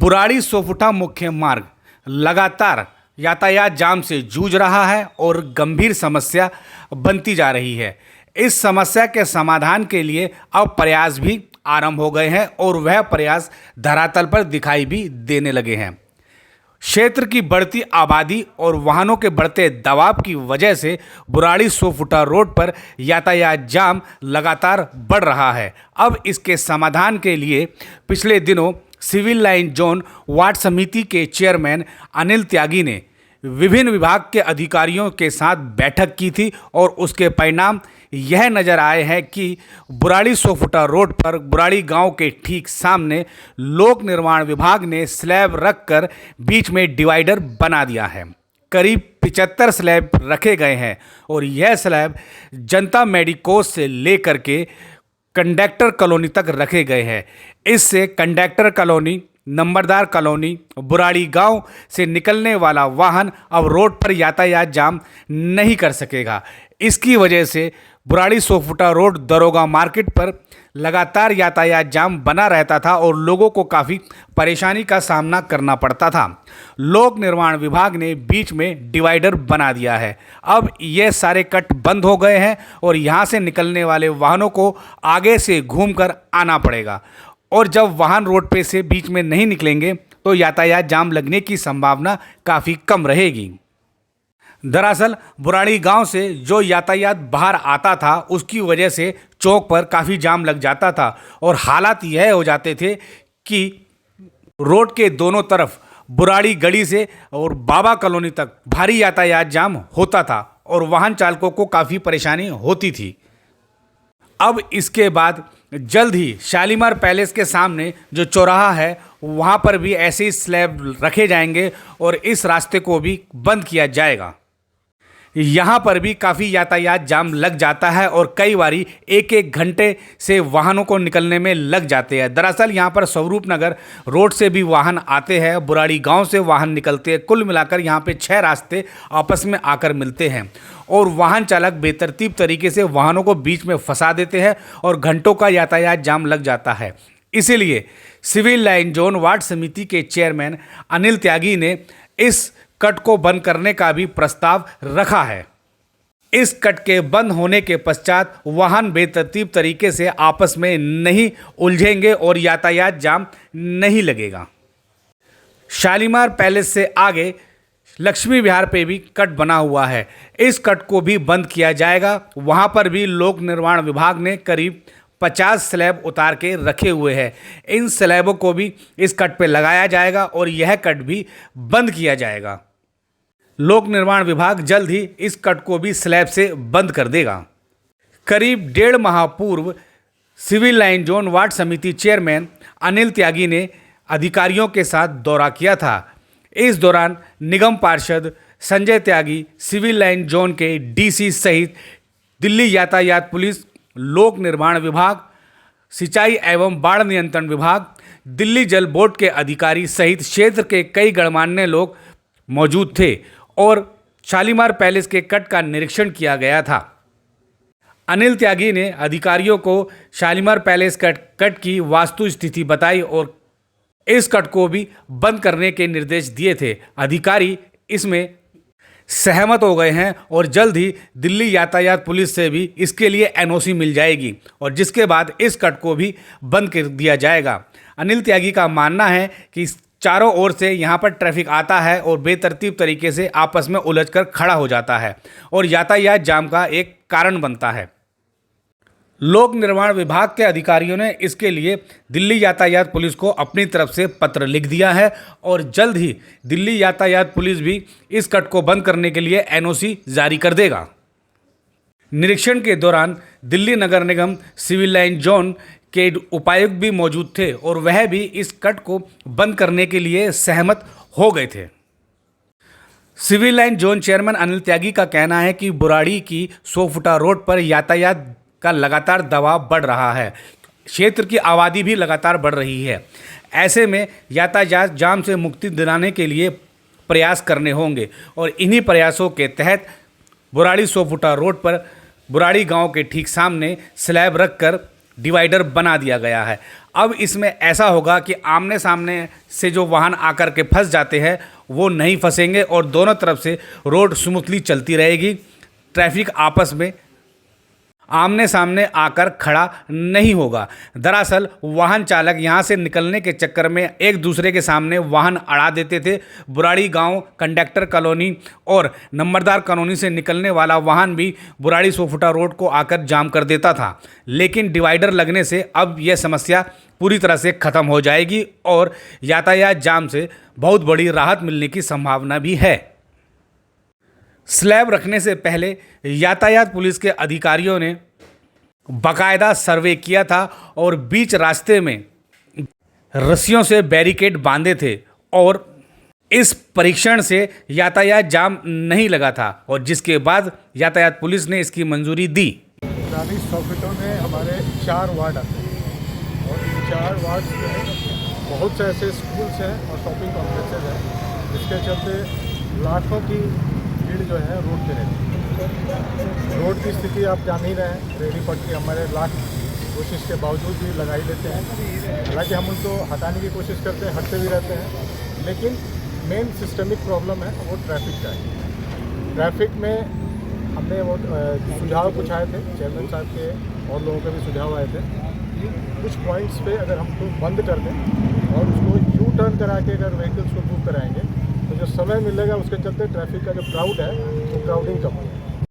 बुराड़ी सोफुटा मुख्य मार्ग लगातार यातायात जाम से जूझ रहा है और गंभीर समस्या बनती जा रही है। इस समस्या के समाधान के लिए अब प्रयास भी आरंभ हो गए हैं और वह प्रयास धरातल पर दिखाई भी देने लगे हैं। क्षेत्र की बढ़ती आबादी और वाहनों के बढ़ते दबाव की वजह से बुराड़ी सोफुटा रोड पर यातायात जाम लगातार बढ़ रहा है। अब इसके समाधान के लिए पिछले दिनों सिविल लाइन जोन वार्ड समिति के चेयरमैन अनिल त्यागी ने विभिन्न विभाग के अधिकारियों के साथ बैठक की थी और उसके परिणाम यह नज़र आए हैं कि बुराड़ी सोफुटा रोड पर बुराड़ी गांव के ठीक सामने लोक निर्माण विभाग ने स्लैब रखकर बीच में डिवाइडर बना दिया है। करीब 75 स्लैब रखे गए हैं और यह स्लैब जनता मेडिकोस से लेकर के कंडक्टर कॉलोनी तक रखे गए हैं। इससे कंडक्टर कॉलोनी, नंबरदार कॉलोनी, बुराड़ी गांव से निकलने वाला वाहन अब रोड पर यातायात जाम नहीं कर सकेगा। इसकी वजह से बुराड़ी सोफुटा रोड दरोगा मार्केट पर लगातार यातायात जाम बना रहता था और लोगों को काफ़ी परेशानी का सामना करना पड़ता था। लोक निर्माण विभाग ने बीच में डिवाइडर बना दिया है। अब ये सारे कट बंद हो गए हैं और यहाँ से निकलने वाले वाहनों को आगे से घूमकर आना पड़ेगा और जब वाहन रोड पे से बीच में नहीं निकलेंगे तो यातायात जाम लगने की संभावना काफ़ी कम रहेगी। दरअसल बुराड़ी गांव से जो यातायात बाहर आता था उसकी वजह से चौक पर काफ़ी जाम लग जाता था और हालात यह हो जाते थे कि रोड के दोनों तरफ बुराड़ी गली से और बाबा कॉलोनी तक भारी यातायात जाम होता था और वाहन चालकों को काफ़ी परेशानी होती थी। अब इसके बाद जल्द ही शालीमार पैलेस के सामने जो चौराहा है वहाँ पर भी ऐसे ही स्लैब रखे जाएंगे और इस रास्ते को भी बंद किया जाएगा। यहाँ पर भी काफ़ी यातायात जाम लग जाता है और कई बारी एक एक घंटे से वाहनों को निकलने में लग जाते हैं। दरअसल यहाँ पर स्वरूप नगर रोड से भी वाहन आते हैं, बुराड़ी गांव से वाहन निकलते हैं। कुल मिलाकर यहाँ पे 6 रास्ते आपस में आकर मिलते हैं और वाहन चालक बेतरतीब तरीके से वाहनों को बीच में फंसा देते हैं और घंटों का यातायात जाम लग जाता है। इसीलिए सिविल लाइन जोन वार्ड समिति के चेयरमैन अनिल त्यागी ने इस कट को बंद करने का भी प्रस्ताव रखा है। इस कट के बंद होने के पश्चात वाहन बेतरतीब तरीके से आपस में नहीं उलझेंगे और यातायात जाम नहीं लगेगा। शालीमार पैलेस से आगे लक्ष्मी विहार पे भी कट बना हुआ है, इस कट को भी बंद किया जाएगा। वहाँ पर भी लोक निर्माण विभाग ने करीब 50 स्लैब उतार के रखे हुए हैं। इन स्लैबों को भी इस कट पे लगाया जाएगा और यह कट भी बंद किया जाएगा। लोक निर्माण विभाग जल्द ही इस कट को भी स्लैब से बंद कर देगा। करीब 1.5 माह पूर्व सिविल लाइन जोन वार्ड समिति चेयरमैन अनिल त्यागी ने अधिकारियों के साथ दौरा किया था। इस दौरान निगम पार्षद संजय त्यागी, सिविल लाइन जोन के डीसी सहित दिल्ली यातायात पुलिस, लोक निर्माण विभाग, सिंचाई एवं बाढ़ नियंत्रण विभाग, दिल्ली जल बोर्ड के अधिकारी सहित क्षेत्र के कई गणमान्य लोग मौजूद थे और शालीमार पैलेस के कट का निरीक्षण किया गया था। अनिल त्यागी ने अधिकारियों को शालीमार पैलेस कट की वास्तु स्थिति बताई और इस कट को भी बंद करने के निर्देश दिए थे। अधिकारी इसमें सहमत हो गए हैं और जल्द ही दिल्ली यातायात पुलिस से भी इसके लिए एनओसी मिल जाएगी और जिसके बाद इस कट को भी बंद कर दिया जाएगा। अनिल त्यागी का मानना है कि चारों ओर से यहाँ पर ट्रैफिक आता है और बेतरतीब तरीके से आपस में उलझकर खड़ा हो जाता है और यातायात जाम का एक कारण बनता है। लोक निर्माण विभाग के अधिकारियों ने इसके लिए दिल्ली यातायात पुलिस को अपनी तरफ से पत्र लिख दिया है और जल्द ही दिल्ली यातायात पुलिस भी इस कट को बंद करने के लिए एनओसी जारी कर देगा। निरीक्षण के दौरान दिल्ली नगर निगम सिविल लाइन जोन के उपायुक्त भी मौजूद थे और वह भी इस कट को बंद करने के लिए सहमत हो गए थे। Civil line zone chairman Anil Tyagi का कहना है कि बुराड़ी की सोफुटा रोड पर यातायात का लगातार दबाव बढ़ रहा है, क्षेत्र की आबादी भी लगातार बढ़ रही है। ऐसे में यातायात जाम से मुक्ति दिलाने के लिए प्रयास करने होंगे और इन्हीं प्रयासों के तहत बुराड़ी सोफुटा रोड पर बुराड़ी गांव के ठीक सामने स्लैब रखकर डिवाइडर बना दिया गया है। अब इसमें ऐसा होगा कि आमने सामने से जो वाहन आकर के फंस जाते हैं वो नहीं फंसेंगे और दोनों तरफ से रोड स्मूथली चलती रहेगी। ट्रैफिक आपस में आमने सामने आकर खड़ा नहीं होगा। दरअसल वाहन चालक यहाँ से निकलने के चक्कर में एक दूसरे के सामने वाहन अड़ा देते थे। बुराड़ी गांव कंडक्टर कॉलोनी और नंबरदार कॉलोनी से निकलने वाला वाहन भी बुराड़ी सोफुटा रोड को आकर जाम कर देता था। लेकिन डिवाइडर लगने से अब यह समस्या पूरी तरह से ख़त्म हो जाएगी और यातायात जाम से बहुत बड़ी राहत मिलने की संभावना भी है। स्लैब रखने से पहले यातायात पुलिस के अधिकारियों ने बाकायदा सर्वे किया था और बीच रास्ते में रस्सियों से बैरिकेड बांधे थे और इस परीक्षण से यातायात जाम नहीं लगा था और जिसके बाद यातायात पुलिस ने इसकी मंजूरी दी। बुराड़ी सोफिटो में हमारे 4 वार्ड आते हैं और इन 4 वार्ड में बहुत से ऐसे स्कूल्स हैं और शॉपिंग कॉम्प्लेक्सेज हैं जिसके चलते लाखों की भीड़ जो है रोड पे रहती है। रोड की स्थिति आप जान ही रहे हैं, रेहड़ी पटरी हमारे लाख कोशिश के बावजूद भी लगाई देते हैं। हालांकि हम उनको हटाने की कोशिश करते हैं, हटते भी रहते हैं, लेकिन मेन सिस्टमिक प्रॉब्लम है वो ट्रैफिक का है। ट्रैफिक में हमने वो सुझाव कुछ आए थे, चेयरमैन साहब के और लोगों के भी सुझाव आए थे कि कुछ पॉइंट्स पे अगर हम उसको बंद कर दें और उसको यू टर्न करा के अगर व्हीकल्स को मूव कराएंगे तो जो समय मिलेगा उसके चलते ट्रैफिक का जो क्राउड है वो क्राउडिंग कम होगा।